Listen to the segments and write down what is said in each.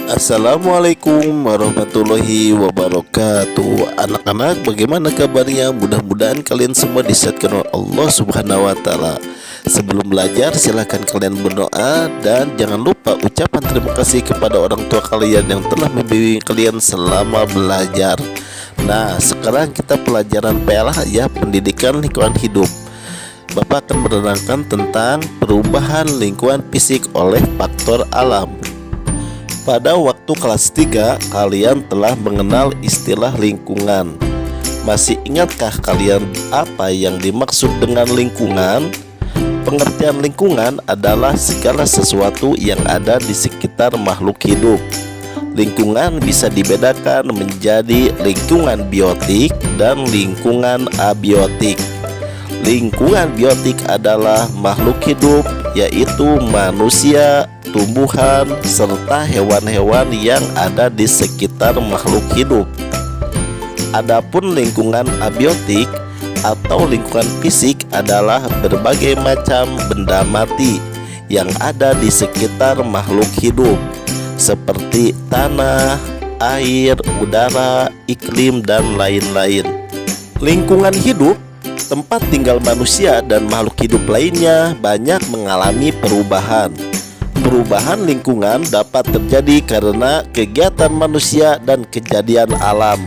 Assalamualaikum warahmatullahi wabarakatuh. Anak-anak, bagaimana kabarnya? Mudah-mudahan kalian semua disehatkan oleh Allah Subhanahu wa Ta'ala. Sebelum belajar, silahkan kalian berdoa dan jangan lupa ucapan terima kasih kepada orang tua kalian yang telah membimbing kalian selama belajar. Nah, sekarang kita pelajaran PLH ya, pendidikan lingkungan hidup. Bapak akan menerangkan tentang perubahan lingkungan fisik oleh faktor alam. Pada waktu kelas 3, kalian telah mengenal istilah lingkungan. Masih ingatkah kalian apa yang dimaksud dengan lingkungan? Pengertian lingkungan adalah segala sesuatu yang ada di sekitar makhluk hidup. Lingkungan bisa dibedakan menjadi lingkungan biotik dan lingkungan abiotik. Lingkungan biotik adalah makhluk hidup, yaitu manusia, tumbuhan, serta hewan-hewan yang ada di sekitar makhluk hidup. Adapun lingkungan abiotik atau lingkungan fisik adalah berbagai macam benda mati yang ada di sekitar makhluk hidup, seperti tanah, air, udara, iklim, dan lain-lain. Lingkungan hidup, tempat tinggal manusia dan makhluk hidup lainnya, banyak mengalami perubahan. Perubahan lingkungan dapat terjadi karena kegiatan manusia dan kejadian alam.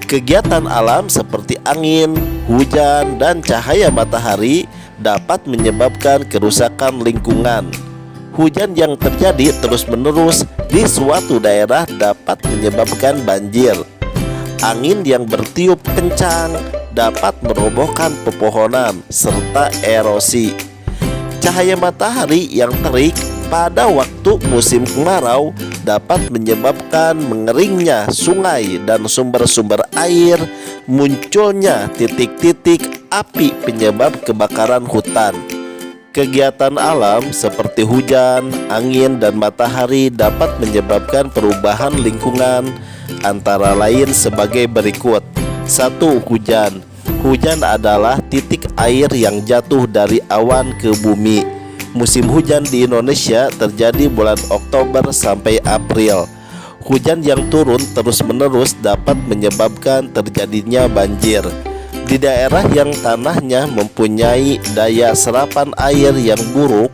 Kegiatan alam seperti angin, hujan, dan cahaya matahari dapat menyebabkan kerusakan lingkungan. Hujan yang terjadi terus-menerus di suatu daerah dapat menyebabkan banjir. Angin yang bertiup kencang dapat merobohkan pepohonan serta erosi. Cahaya matahari yang terik pada waktu musim kemarau dapat menyebabkan mengeringnya sungai dan sumber-sumber air, munculnya titik-titik api penyebab kebakaran hutan. Kegiatan alam seperti hujan, angin, dan matahari dapat menyebabkan perubahan lingkungan, antara lain sebagai berikut. 1. Hujan. Hujan adalah titik air yang jatuh dari awan ke bumi. Musim hujan di Indonesia terjadi bulan Oktober sampai April. Hujan yang turun terus-menerus dapat menyebabkan terjadinya banjir. Di daerah yang tanahnya mempunyai daya serapan air yang buruk,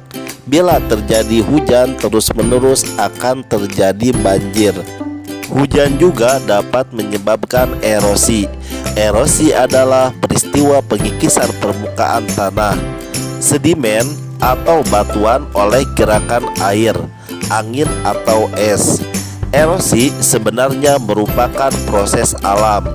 bila terjadi hujan terus-menerus akan terjadi banjir. Hujan juga dapat menyebabkan erosi. Erosi adalah peristiwa pengikisan permukaan tanah, sedimen, atau batuan oleh gerakan air, angin, atau es. Erosi sebenarnya merupakan proses alam.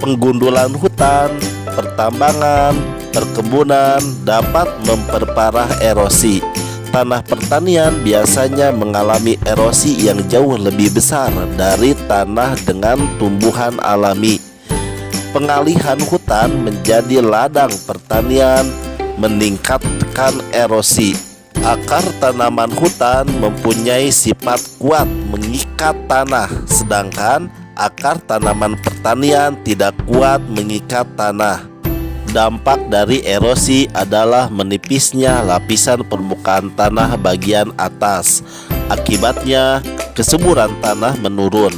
Penggundulan hutan, pertambangan, perkebunan dapat memperparah erosi. Tanah pertanian biasanya mengalami erosi yang jauh lebih besar dari tanah dengan tumbuhan alami. Pengalihan hutan menjadi ladang pertanian meningkatkan erosi. Akar tanaman hutan mempunyai sifat kuat mengikat tanah, sedangkan akar tanaman pertanian tidak kuat mengikat tanah. Dampak dari erosi adalah menipisnya lapisan permukaan tanah bagian atas. Akibatnya, kesuburan tanah menurun.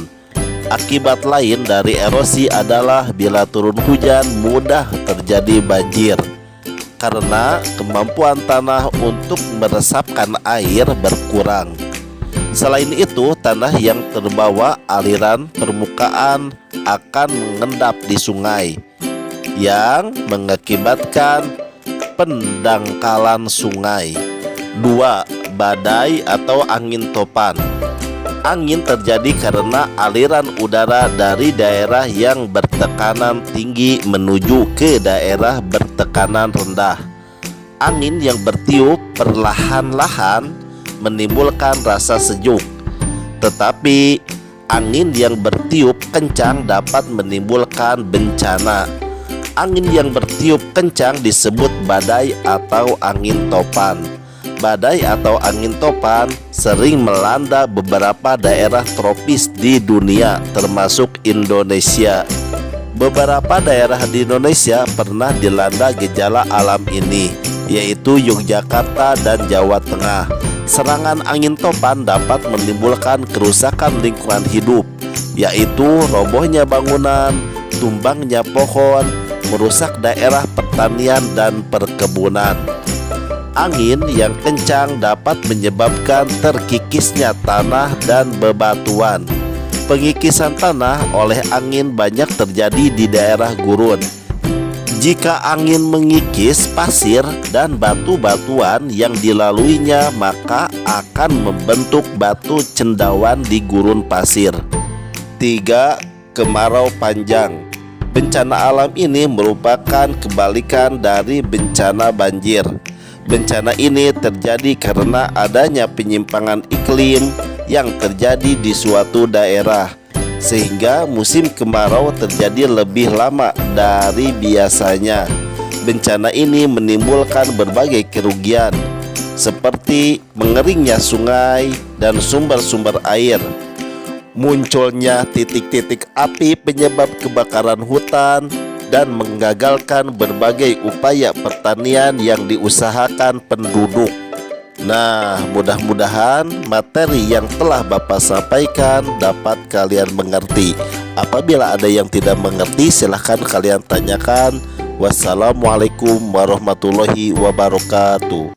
Akibat lain dari erosi adalah bila turun hujan mudah terjadi banjir, karena kemampuan tanah untuk meresapkan air berkurang. Selain itu, tanah yang terbawa aliran permukaan akan mengendap di sungai, yang mengakibatkan pendangkalan sungai. 2. Badai atau angin topan. Angin terjadi karena aliran udara dari daerah yang bertekanan tinggi menuju ke daerah bertekanan rendah. Angin yang bertiup perlahan-lahan menimbulkan rasa sejuk, tetapi angin yang bertiup kencang dapat menimbulkan bencana. Angin yang bertiup kencang disebut badai atau angin topan. Badai atau angin topan sering melanda beberapa daerah tropis di dunia, termasuk Indonesia. Beberapa daerah di Indonesia pernah dilanda gejala alam ini, yaitu Yogyakarta dan Jawa Tengah. Serangan angin topan dapat menimbulkan kerusakan lingkungan hidup, yaitu robohnya bangunan, tumbangnya pohon, merusak daerah pertanian dan perkebunan. Angin yang kencang dapat menyebabkan terkikisnya tanah dan bebatuan. Pengikisan tanah oleh angin banyak terjadi di daerah gurun. Jika angin mengikis pasir dan batu-batuan yang dilaluinya, maka akan membentuk batu cendawan di gurun pasir. 3. Kemarau panjang. Bencana alam ini merupakan kebalikan dari bencana banjir. Bencana ini terjadi karena adanya penyimpangan iklim yang terjadi di suatu daerah, sehingga musim kemarau terjadi lebih lama dari biasanya. Bencana ini menimbulkan berbagai kerugian, seperti mengeringnya sungai dan sumber-sumber air, munculnya titik-titik api penyebab kebakaran hutan, dan menggagalkan berbagai upaya pertanian yang diusahakan penduduk. Nah, mudah-mudahan materi yang telah Bapak sampaikan dapat kalian mengerti. Apabila ada yang tidak mengerti, silahkan kalian tanyakan. Wassalamualaikum warahmatullahi wabarakatuh.